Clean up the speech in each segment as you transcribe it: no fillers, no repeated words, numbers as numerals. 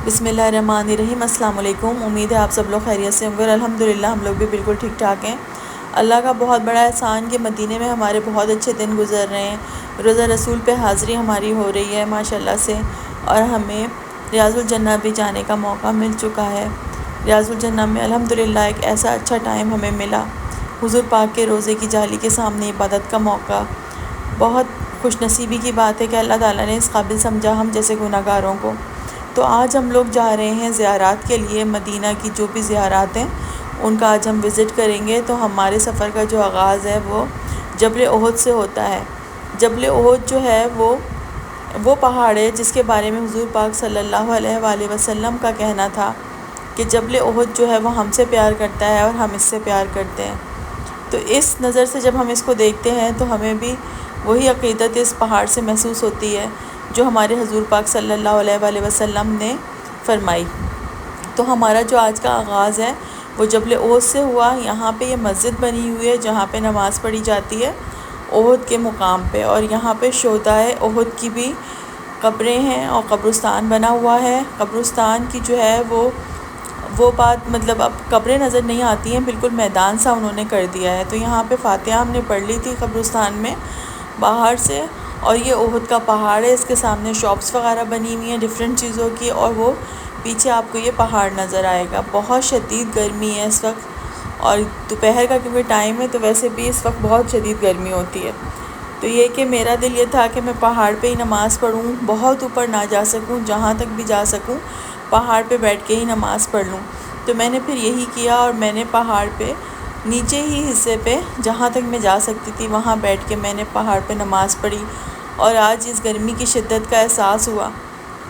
بسم اللہ الرحمن الرحیم۔ السلام علیکم۔ امید ہے آپ سب لوگ خیریت سے ہوں گے۔ الحمدللہ ہم لوگ بھی بالکل ٹھیک ٹھاک ہیں۔ اللہ کا بہت بڑا احسان کہ مدینے میں ہمارے بہت اچھے دن گزر رہے ہیں۔ روزہ رسول پہ حاضری ہماری ہو رہی ہے ماشاءاللہ سے، اور ہمیں ریاض الجنہ بھی جانے کا موقع مل چکا ہے۔ ریاض الجنہ میں الحمدللہ ایک ایسا اچھا ٹائم ہمیں ملا، حضور پاک کے روزے کی جالی کے سامنے عبادت کا موقع۔ بہت خوش نصیبی کی بات ہے کہ اللہ تعالیٰ نے اس قابل سمجھا ہم جیسے گناہ گاروں کو۔ تو آج ہم لوگ جا رہے ہیں زیارات کے لیے، مدینہ کی جو بھی زیارات ہیں ان کا آج ہم وزٹ کریں گے۔ تو ہمارے سفر کا جو آغاز ہے وہ جبل احد سے ہوتا ہے۔ جبل احد جو ہے وہ پہاڑ ہے جس کے بارے میں حضور پاک صلی اللہ علیہ وآلہ وسلم کا کہنا تھا کہ جبل احد جو ہے وہ ہم سے پیار کرتا ہے اور ہم اس سے پیار کرتے ہیں۔ تو اس نظر سے جب ہم اس کو دیکھتے ہیں تو ہمیں بھی وہی عقیدت اس پہاڑ سے محسوس ہوتی ہے جو ہمارے حضور پاک صلی اللہ علیہ وآلہ وسلم نے فرمائی۔ تو ہمارا جو آج کا آغاز ہے وہ جبل احد سے ہوا۔ یہاں پہ یہ مسجد بنی ہوئی ہے جہاں پہ نماز پڑھی جاتی ہے احد کے مقام پہ، اور یہاں پہ شہدائے احد کی بھی قبریں ہیں اور قبرستان بنا ہوا ہے۔ قبرستان کی جو ہے وہ بات مطلب اب قبریں نظر نہیں آتی ہیں، بالکل میدان سا انہوں نے کر دیا ہے۔ تو یہاں پہ فاتحہ ہم نے پڑھ لی تھی قبرستان میں باہر سے، اور یہ احد کا پہاڑ ہے، اس کے سامنے شاپس وغیرہ بنی ہوئی ہیں ڈیفرنٹ چیزوں کی، اور وہ پیچھے آپ کو یہ پہاڑ نظر آئے گا۔ بہت شدید گرمی ہے اس وقت، اور دوپہر کا کیونکہ ٹائم ہے تو ویسے بھی اس وقت بہت شدید گرمی ہوتی ہے۔ تو یہ کہ میرا دل یہ تھا کہ میں پہاڑ پہ ہی نماز پڑھوں، بہت اوپر نہ جا سکوں، جہاں تک بھی جا سکوں پہاڑ پہ بیٹھ کے ہی نماز پڑھ لوں۔ تو میں نے پھر یہی کیا، اور میں نے پہاڑ پہ نیچے ہی حصے پہ جہاں تک میں جا سکتی تھی وہاں بیٹھ کے میں نے پہاڑ پہ نماز پڑھی۔ اور آج اس گرمی کی شدت کا احساس ہوا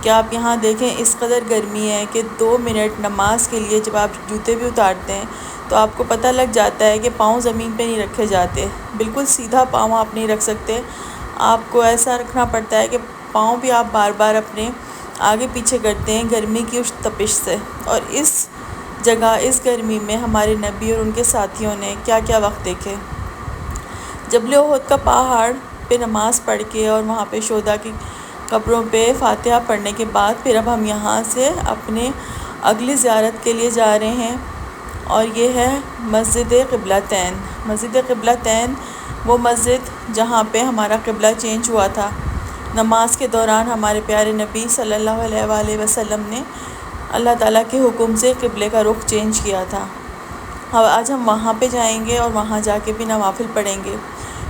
کہ آپ یہاں دیکھیں اس قدر گرمی ہے کہ 2 منٹ نماز کے لیے جب آپ جوتے بھی اتارتے ہیں تو آپ کو پتہ لگ جاتا ہے کہ پاؤں زمین پہ نہیں رکھے جاتے، بالکل سیدھا پاؤں آپ نہیں رکھ سکتے، آپ کو ایسا رکھنا پڑتا ہے کہ پاؤں بھی آپ بار بار اپنے آگے پیچھے کرتے ہیں گرمی کی اس تپش سے۔ اور اس جگہ اس گرمی میں ہمارے نبی اور ان کے ساتھیوں نے کیا کیا وقت دیکھے۔ جبل احد کا پہاڑ پہ نماز پڑھ کے اور وہاں پہ شہداء کی قبروں پہ فاتحہ پڑھنے کے بعد پھر اب ہم یہاں سے اپنے اگلی زیارت کے لیے جا رہے ہیں، اور یہ ہے مسجد قبلتین۔ مسجد قبلتین وہ مسجد جہاں پہ ہمارا قبلہ چینج ہوا تھا نماز کے دوران، ہمارے پیارے نبی صلی اللہ علیہ وآلہ وسلم نے اللہ تعالیٰ کے حکم سے قبلے کا رخ چینج کیا تھا۔ آج ہم وہاں پہ جائیں گے اور وہاں جا کے بھی نوافل پڑھیں گے۔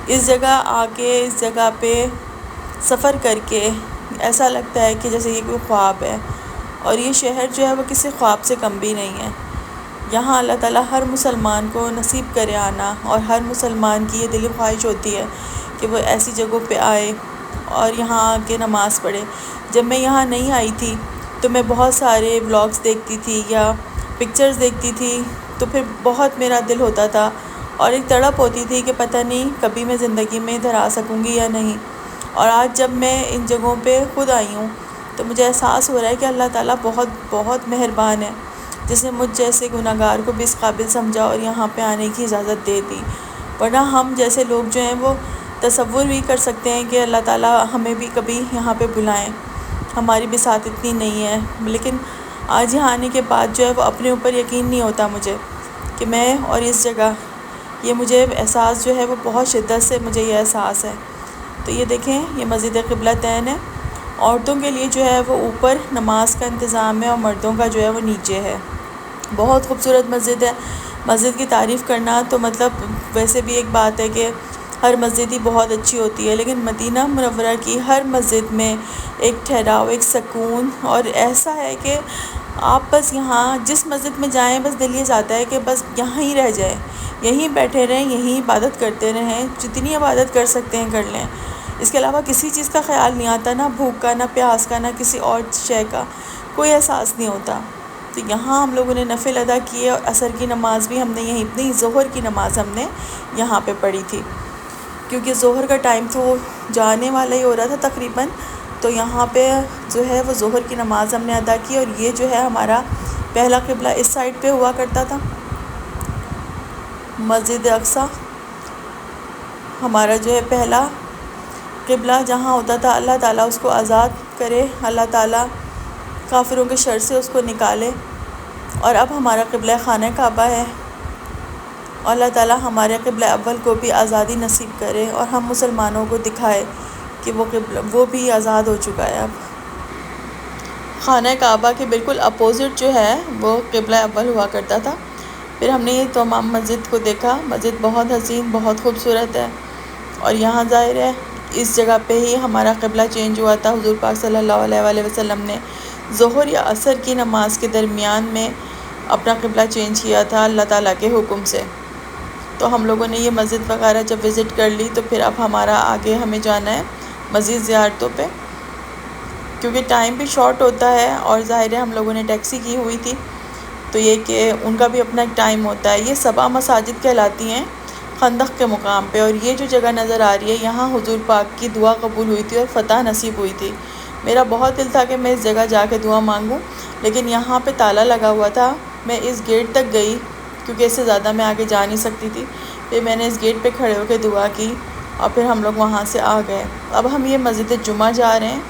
اس جگہ آ کے، اس جگہ پہ سفر کر کے ایسا لگتا ہے کہ جیسے یہ کوئی خواب ہے، اور یہ شہر جو ہے وہ کسی خواب سے کم بھی نہیں ہے۔ یہاں اللہ تعالیٰ ہر مسلمان کو نصیب کرے آنا، اور ہر مسلمان کی یہ دلی خواہش ہوتی ہے کہ وہ ایسی جگہوں پہ آئے اور یہاں آ کے نماز پڑھے۔ جب میں یہاں نہیں آئی تھی تو میں بہت سارے ولاگز دیکھتی تھی یا پکچرز دیکھتی تھی، تو پھر بہت میرا دل ہوتا تھا اور ایک تڑپ ہوتی تھی کہ پتہ نہیں کبھی میں زندگی میں ادھر آ سکوں گی یا نہیں۔ اور آج جب میں ان جگہوں پہ خود آئی ہوں تو مجھے احساس ہو رہا ہے کہ اللہ تعالیٰ بہت بہت مہربان ہے، جس نے مجھ جیسے گناہ گار کو بھی اس قابل سمجھا اور یہاں پہ آنے کی اجازت دے دی۔ ورنہ ہم جیسے لوگ جو ہیں وہ تصور بھی کر سکتے ہیں کہ اللہ تعالیٰ ہمیں بھی کبھی یہاں پہ بلائیں، ہماری بھی ساتھ اتنی نہیں ہے۔ لیکن آج یہاں آنے کے بعد جو ہے وہ اپنے اوپر یقین نہیں ہوتا مجھے کہ میں اور اس جگہ، یہ مجھے احساس جو ہے وہ بہت شدت سے مجھے یہ احساس ہے۔ تو یہ دیکھیں، یہ مسجد قبلتین ہے۔ عورتوں کے لیے جو ہے وہ اوپر نماز کا انتظام ہے اور مردوں کا جو ہے وہ نیچے ہے۔ بہت خوبصورت مسجد ہے۔ مسجد کی تعریف کرنا تو مطلب ویسے بھی ایک بات ہے کہ ہر مسجد ہی بہت اچھی ہوتی ہے، لیکن مدینہ منورہ کی ہر مسجد میں ایک ٹھہراؤ، ایک سکون، اور ایسا ہے کہ آپ بس یہاں جس مسجد میں جائیں بس دل یہ چاہتا ہے کہ بس یہاں ہی رہ جائیں، یہیں بیٹھے رہیں، یہیں عبادت کرتے رہیں، جتنی عبادت کر سکتے ہیں کر لیں۔ اس کے علاوہ کسی چیز کا خیال نہیں آتا، نہ بھوک کا، نہ پیاس کا، نہ کسی اور شے کا کوئی احساس نہیں ہوتا۔ تو یہاں ہم لوگوں نے نفل ادا کیے، اور عصر کی نماز بھی ہم نے یہیں، نہیں ظہر کی نماز ہم نے یہاں پہ پڑھی تھی، کیونکہ ظہر کا ٹائم تو جانے والا ہی ہو رہا تھا تقریباً۔ تو یہاں پہ جو ہے وہ ظہر کی نماز ہم نے ادا کی، اور یہ جو ہے ہمارا پہلا قبلہ اس سائڈ پہ ہوا کرتا تھا، مسجد اقصیٰ ہمارا جو ہے پہلا قبلہ جہاں ہوتا تھا۔ اللہ تعالیٰ اس کو آزاد کرے، اللہ تعالیٰ کافروں کے شر سے اس کو نکالے، اور اب ہمارا قبلہ خانہ کعبہ ہے۔ اور اللہ تعالیٰ ہمارے قبلہ اول کو بھی آزادی نصیب کرے، اور ہم مسلمانوں کو دکھائے کہ وہ بھی آزاد ہو چکا ہے اب۔ خانہ کعبہ کے بالکل اپوزٹ جو ہے وہ قبلہ اول ہوا کرتا تھا۔ پھر ہم نے یہ تمام مسجد کو دیکھا۔ مسجد بہت حسین، بہت خوبصورت ہے، اور یہاں ظاہر ہے اس جگہ پہ ہی ہمارا قبلہ چینج ہوا تھا۔ حضور پاک صلی اللہ علیہ وآلہ وسلم نے ظہر یا عصر کی نماز کے درمیان میں اپنا قبلہ چینج کیا تھا اللہ تعالیٰ کے حکم سے۔ تو ہم لوگوں نے یہ مسجد وغیرہ جب وزٹ کر لی، تو پھر اب ہمارا آگے ہمیں جانا ہے مزید زیارتوں پہ، کیونکہ ٹائم بھی شارٹ ہوتا ہے، اور ظاہر ہے ہم لوگوں نے ٹیکسی کی ہوئی تھی، تو یہ کہ ان کا بھی اپنا ایک ٹائم ہوتا ہے۔ یہ 7 مساجد کہلاتی ہیں خندق کے مقام پہ، اور یہ جو جگہ نظر آ رہی ہے یہاں حضور پاک کی دعا قبول ہوئی تھی اور فتح نصیب ہوئی تھی۔ میرا بہت دل تھا کہ میں اس جگہ جا کے دعا مانگوں، لیکن یہاں پہ تالا لگا ہوا تھا۔ میں اس گیٹ تک گئی کیونکہ اس سے زیادہ میں آگے جا نہیں سکتی تھی، پھر میں نے اس گیٹ پہ کھڑے ہو کے دعا کی، اور پھر ہم لوگ وہاں سے آ گئے۔ اب ہم یہ مسجد جمعہ جا رہے ہیں۔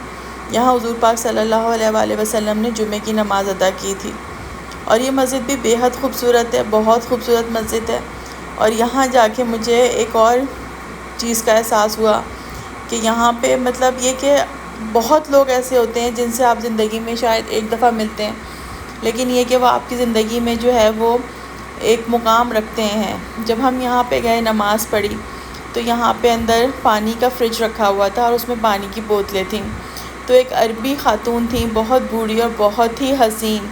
یہاں حضور پاک صلی اللہ علیہ وآلہ وسلم نے جمعے کی نماز ادا کی تھی، اور یہ مسجد بھی بیحد خوبصورت ہے، بہت خوبصورت مسجد ہے۔ اور یہاں جا کے مجھے ایک اور چیز کا احساس ہوا کہ یہاں پہ مطلب یہ کہ بہت لوگ ایسے ہوتے ہیں جن سے آپ زندگی میں شاید ایک دفعہ ملتے ہیں، لیکن یہ کہ وہ آپ کی زندگی میں جو ہے وہ ایک مقام رکھتے ہیں۔ جب ہم یہاں پہ گئے نماز پڑھی، تو یہاں پہ اندر پانی کا فریج رکھا ہوا تھا، اور اس میں پانی کی بوتلیں تھیں۔ تو ایک عربی خاتون تھیں، بہت بوڑھی اور بہت ہی حسین،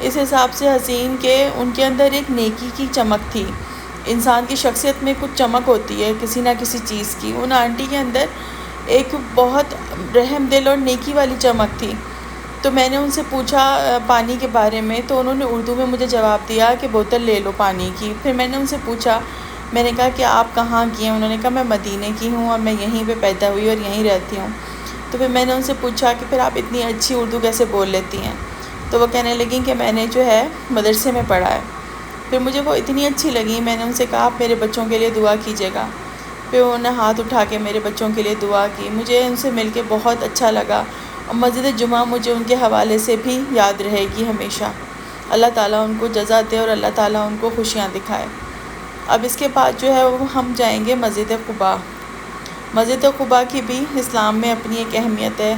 اس حساب سے حسین کہ ان کے اندر ایک نیکی کی چمک تھی۔ انسان کی شخصیت میں کچھ چمک ہوتی ہے کسی نہ کسی چیز کی، ان آنٹی کے اندر ایک بہت رحم دل اور نیکی والی چمک تھی۔ تو میں نے ان سے پوچھا پانی کے بارے میں، تو انہوں نے اردو میں مجھے جواب دیا کہ بوتل لے لو پانی کی۔ پھر میں نے ان سے پوچھا، میں نے کہا کہ آپ کہاں کی ہیں؟ انہوں نے کہا میں مدینے کی ہوں، اور میں یہیں پہ پیدا ہوئی اور یہیں رہتی ہوں۔ تو پھر میں نے ان سے پوچھا کہ پھر آپ اتنی اچھی اردو کیسے بول لیتی ہیں؟ تو وہ کہنے لگیں کہ میں نے جو ہے مدرسے میں پڑھا ہے۔ پھر مجھے وہ اتنی اچھی لگی، میں نے ان سے کہا آپ میرے بچوں کے لیے دعا کیجیے گا۔ پھر انہوں نے ہاتھ اٹھا کے میرے بچوں کے لیے دعا کی۔ مجھے ان سے مل کے بہت اچھا لگا، اور مسجد جمعہ مجھے ان کے حوالے سے بھی یاد رہے گی ہمیشہ۔ اللہ تعالیٰ ان کو جزا دے، اور اللہ تعالیٰ ان کو خوشیاں دکھائے۔ اب اس کے بعد جو ہے وہ ہم جائیں گے مسجد قباء۔ مسجد قباء کی بھی اسلام میں اپنی ایک اہمیت ہے،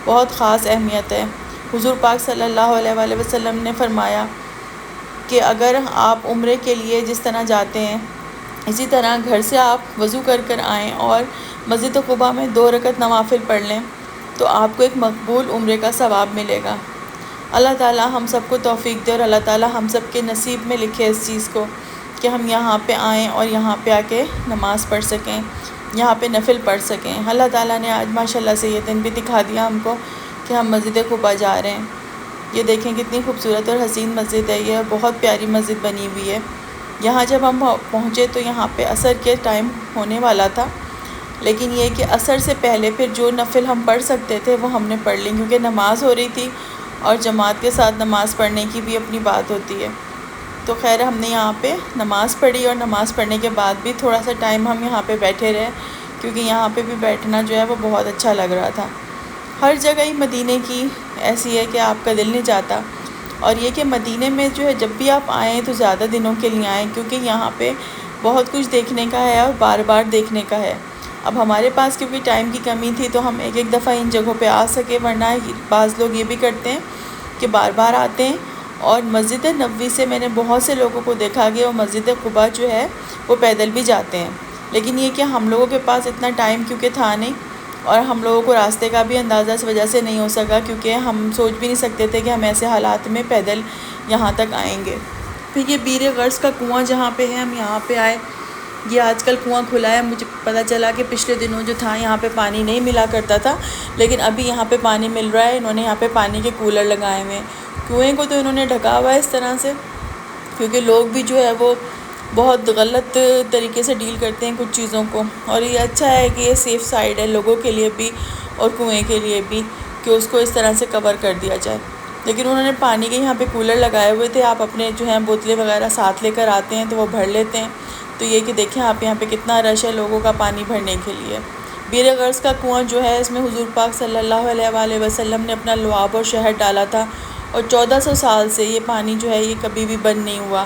بہت خاص اہمیت ہے۔ حضور پاک صلی اللہ علیہ وآلہ وسلم نے فرمایا کہ اگر آپ عمرے کے لیے جس طرح جاتے ہیں، اسی طرح گھر سے آپ وضو کر کر آئیں اور مسجد قباء میں 2 رکعت نوافل پڑھ لیں، تو آپ کو ایک مقبول عمرے کا ثواب ملے گا۔ اللہ تعالیٰ ہم سب کو توفیق دے، اور اللہ تعالیٰ ہم سب کے نصیب میں لکھے اس چیز کو کہ ہم یہاں پہ آئیں اور یہاں پہ آ کے نماز پڑھ سکیں، یہاں پہ نفل پڑھ سکیں۔ اللہ تعالیٰ نے آج ماشاءاللہ سے یہ دن بھی دکھا دیا ہم کو کہ ہم مسجد قباء جا رہے ہیں۔ یہ دیکھیں کتنی خوبصورت اور حسین مسجد ہے، یہ بہت پیاری مسجد بنی ہوئی ہے۔ یہاں جب ہم پہنچے تو یہاں پہ عصر کے ٹائم ہونے والا تھا، لیکن یہ کہ عصر سے پہلے پھر جو نفل ہم پڑھ سکتے تھے وہ ہم نے پڑھ لی، کیونکہ نماز ہو رہی تھی، اور جماعت کے ساتھ نماز پڑھنے کی بھی اپنی بات ہوتی ہے۔ تو خیر ہم نے یہاں پہ نماز پڑھی، اور نماز پڑھنے کے بعد بھی تھوڑا سا ٹائم ہم یہاں پہ بیٹھے رہے، کیونکہ یہاں پہ بھی بیٹھنا جو ہے وہ بہت اچھا لگ رہا تھا۔ ہر جگہ ہی مدینے کی ایسی ہے کہ آپ کا دل نہیں چاہتا، اور یہ کہ مدینے میں جو ہے جب بھی آپ آئیں تو زیادہ دنوں کے لیے آئیں، کیونکہ یہاں پہ بہت کچھ دیکھنے کا ہے اور بار بار دیکھنے کا ہے۔ اب ہمارے پاس کیونکہ ٹائم کی کمی تھی تو ہم ایک دفعہ ان جگہوں پہ آ سکے، ورنہ بعض لوگ یہ بھی کرتے ہیں کہ بار بار آتے ہیں۔ اور مسجد نبوی سے میں نے بہت سے لوگوں کو دیکھا کہ وہ مسجد قباء جو ہے وہ پیدل بھی جاتے ہیں، لیکن یہ کہ ہم لوگوں کے پاس اتنا ٹائم کیونکہ تھا نہیں، اور ہم لوگوں کو راستے کا بھی اندازہ اس وجہ سے نہیں ہو سکا، کیونکہ ہم سوچ بھی نہیں سکتے تھے کہ ہم ایسے حالات میں پیدل یہاں تک آئیں گے۔ پھر یہ بیر غرض کا کنواں جہاں پہ ہے، ہم یہاں پہ آئے۔ یہ آج کل کنواں کھلا ہے، مجھے پتہ چلا کہ پچھلے دنوں جو تھا یہاں پہ پانی نہیں ملا کرتا تھا، لیکن ابھی یہاں پہ پانی مل رہا ہے۔ انہوں نے یہاں پہ پانی کے کولر لگائے ہوئے ہیں۔ کنویں کو تو انہوں نے ڈھکا ہوا ہے اس طرح سے، کیونکہ لوگ بھی جو ہے وہ بہت غلط طریقے سے ڈیل کرتے ہیں کچھ چیزوں کو، اور یہ اچھا ہے کہ یہ سیف سائڈ ہے لوگوں کے لیے بھی اور کنویں کے لیے بھی کہ اس کو اس طرح سے کور کر دیا جائے۔ لیکن انہوں نے پانی کے یہاں پہ کولر لگائے ہوئے تھے، آپ اپنے جو ہیں بوتلیں وغیرہ ساتھ لے کر آتے ہیں تو وہ بھر لیتے ہیں۔ تو یہ کہ دیکھیں آپ یہاں پہ کتنا رش ہے لوگوں کا پانی بھرنے کے لیے۔ بیر غرض کا کنواں جو ہے اس میں حضور پاک صلی اللہ علیہ وآلہ وسلم نے اپنا لعاب اور شہد ڈالا تھا، اور 1400 سال سے یہ پانی جو ہے یہ کبھی بھی بند نہیں ہوا،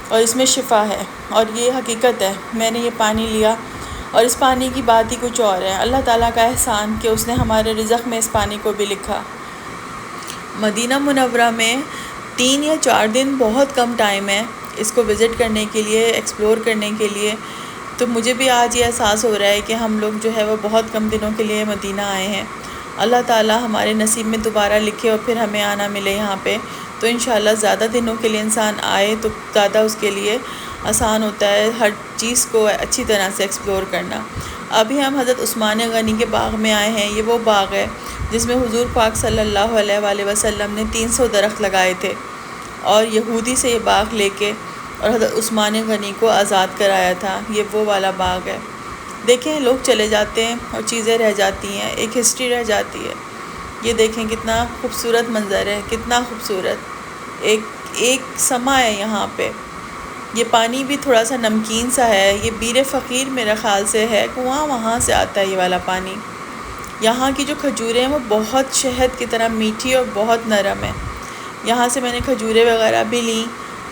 اور اس میں شفا ہے، اور یہ حقیقت ہے۔ میں نے یہ پانی لیا اور اس پانی کی بات ہی کچھ اور ہے۔ اللہ تعالیٰ کا احسان کہ اس نے ہمارے رزق میں اس پانی کو بھی لکھا۔ مدینہ منورہ میں 3 یا 4 دن بہت کم ٹائم ہے اس کو وزٹ کرنے کے لیے، ایکسپلور کرنے کے لیے۔ تو مجھے بھی آج یہ احساس ہو رہا ہے کہ ہم لوگ جو ہے وہ بہت کم دنوں کے لیے مدینہ آئے ہیں۔ اللہ تعالیٰ ہمارے نصیب میں دوبارہ لکھے اور پھر ہمیں آنا ملے یہاں پہ، تو انشاءاللہ زیادہ دنوں کے لیے انسان آئے تو زیادہ اس کے لیے آسان ہوتا ہے ہر چیز کو اچھی طرح سے ایکسپلور کرنا۔ ابھی ہم حضرت عثمان غنی کے باغ میں آئے ہیں۔ یہ وہ باغ ہے جس میں حضور پاک صلی اللہ علیہ وآلہ وسلم نے 300 درخت لگائے تھے، اور یہودی سے یہ باغ لے کے اور حضرت عثمان غنی کو آزاد کرایا تھا۔ یہ وہ والا باغ ہے۔ دیکھیں لوگ چلے جاتے ہیں اور چیزیں رہ جاتی ہیں، ایک ہسٹری رہ جاتی ہے۔ یہ دیکھیں کتنا خوبصورت منظر ہے، کتنا خوبصورت ایک سما ہے یہاں پہ۔ یہ پانی بھی تھوڑا سا نمکین سا ہے، یہ بیر فقیر میرے خیال سے ہے کنواں، وہاں سے آتا ہے یہ والا پانی۔ یہاں کی جو کھجوریں ہیں وہ بہت شہد کی طرح میٹھی اور بہت نرم ہے۔ یہاں سے میں نے کھجوریں وغیرہ بھی لیں،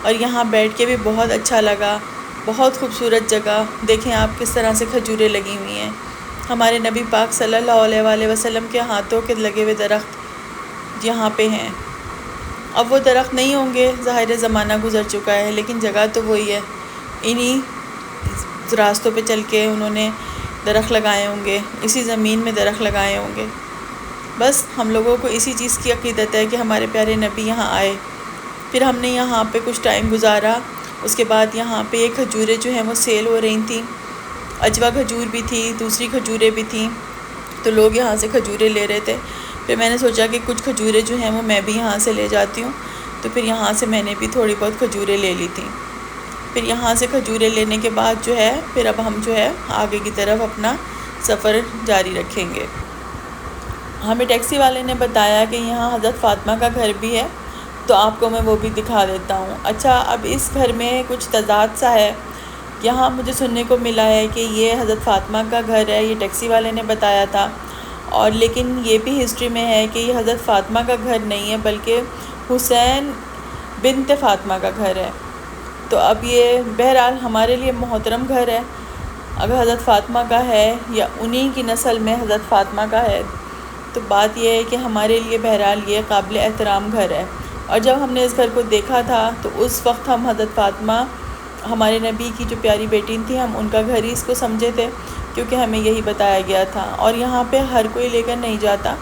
اور یہاں بیٹھ کے بھی بہت اچھا لگا۔ بہت خوبصورت جگہ، دیکھیں آپ کس طرح سے کھجوریں لگی ہوئی ہیں۔ ہمارے نبی پاک صلی اللہ علیہ وآلہ وسلم کے ہاتھوں کے لگے ہوئے درخت یہاں پہ ہیں۔ اب وہ درخت نہیں ہوں گے، ظاہر زمانہ گزر چکا ہے، لیکن جگہ تو وہی ہے۔ انہی راستوں پہ چل کے انہوں نے درخت لگائے ہوں گے، اسی زمین میں درخت لگائے ہوں گے۔ بس ہم لوگوں کو اسی چیز کی عقیدت ہے کہ ہمارے پیارے نبی یہاں آئے، پھر ہم نے یہاں پہ کچھ ٹائم گزارا۔ اس کے بعد یہاں پہ یہ کھجوریں جو ہیں وہ سیل ہو رہی تھیں، اجوا کھجور بھی تھی، دوسری کھجوریں بھی تھیں، تو لوگ یہاں سے کھجوریں لے رہے تھے۔ پھر میں نے سوچا کہ کچھ کھجوریں جو ہیں وہ میں بھی یہاں سے لے جاتی ہوں، تو پھر یہاں سے میں نے بھی تھوڑی بہت کھجوریں لے لی تھیں۔ پھر یہاں سے کھجوریں لینے کے بعد جو ہے پھر اب ہم جو ہے آگے کی طرف اپنا سفر جاری رکھیں گے۔ ہمیں ٹیکسی والے نے بتایا کہ یہاں حضرت فاطمہ کا گھر بھی ہے، تو آپ کو میں وہ بھی دکھا دیتا ہوں۔ اچھا، اب اس گھر میں کچھ تضاد سا ہے۔ یہاں مجھے سننے کو ملا ہے کہ یہ حضرت فاطمہ کا گھر ہے، یہ ٹیکسی والے نے بتایا تھا، اور لیکن یہ بھی ہسٹری میں ہے کہ یہ حضرت فاطمہ کا گھر نہیں ہے بلکہ حسین بنت فاطمہ کا گھر ہے۔ تو اب یہ بہرحال ہمارے لیے محترم گھر ہے، اگر حضرت فاطمہ کا ہے یا انہی کی نسل میں حضرت فاطمہ کا ہے، تو بات یہ ہے کہ ہمارے لیے بہرحال یہ قابل احترام گھر ہے۔ اور جب ہم نے اس گھر کو دیکھا تھا تو اس وقت ہم حضرت فاطمہ ہمارے نبی کی جو پیاری بیٹی تھی، ہم ان کا گھر ہی اس کو سمجھے تھے، کیونکہ ہمیں یہی بتایا گیا تھا۔ اور یہاں پہ ہر کوئی لے کر نہیں جاتا،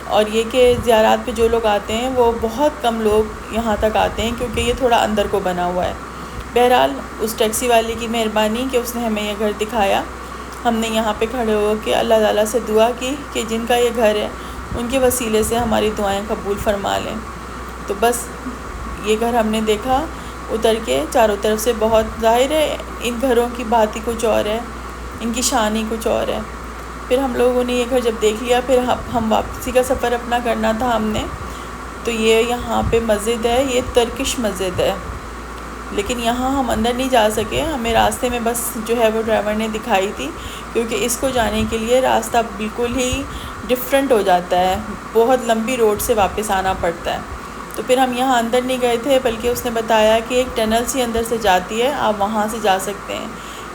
اور یہ کہ زیارات پہ جو لوگ آتے ہیں وہ بہت کم لوگ یہاں تک آتے ہیں، کیونکہ یہ تھوڑا اندر کو بنا ہوا ہے۔ بہرحال اس ٹیکسی والے کی مہربانی کہ اس نے ہمیں یہ گھر دکھایا۔ ہم نے یہاں پہ کھڑے ہو کے اللہ تعالیٰ سے دعا کی کہ جن کا یہ گھر ہے ان کے وسیلے سے ہماری دعائیں قبول فرما لیں۔ تو بس یہ گھر ہم نے دیکھا اتر کے چاروں طرف سے، بہت ظاہر ہے ان گھروں کی بات ہی کچھ اور ہے، ان کی شان ہی کچھ اور ہے۔ پھر ہم لوگوں نے یہ گھر جب دیکھ لیا، پھر ہم واپسی کا سفر اپنا کرنا تھا ہم نے، تو یہ یہاں پہ مسجد ہے، یہ ترکش مسجد ہے، لیکن یہاں ہم اندر نہیں جا سکے، ہمیں راستے میں بس جو ہے وہ ڈرائیور نے دکھائی تھی، کیونکہ اس کو جانے کے لیے راستہ بالکل ہی ڈفرینٹ ہو جاتا ہے، بہت لمبی روڈ سے واپس آنا پڑتا ہے۔ تو پھر ہم یہاں اندر نہیں گئے تھے، بلکہ اس نے بتایا کہ ایک ٹنل سی اندر سے جاتی ہے، آپ وہاں سے جا سکتے ہیں۔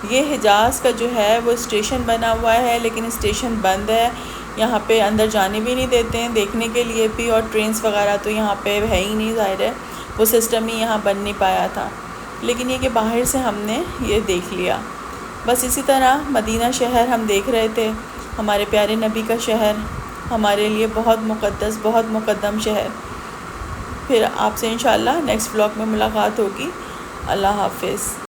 یہ حجاز کا جو ہے وہ اسٹیشن بنا ہوا ہے، لیکن اسٹیشن بند ہے، یہاں پہ اندر جانے بھی نہیں دیتے ہیں دیکھنے کے لیے بھی، اور ٹرینس وغیرہ تو یہاں پہ ہے ہی نہیں، ظاہر ہے وہ سسٹم ہی یہاں بن نہیں پایا تھا، لیکن یہ کہ باہر سے ہم نے یہ دیکھ لیا۔ بس اسی طرح مدینہ شہر ہم دیکھ رہے تھے، ہمارے پیارے نبی کا شہر، ہمارے لیے بہت مقدس، بہت مقدم شہر۔ پھر آپ سے انشاءاللہ نیکسٹ بلاگ میں ملاقات ہوگی۔ اللہ حافظ۔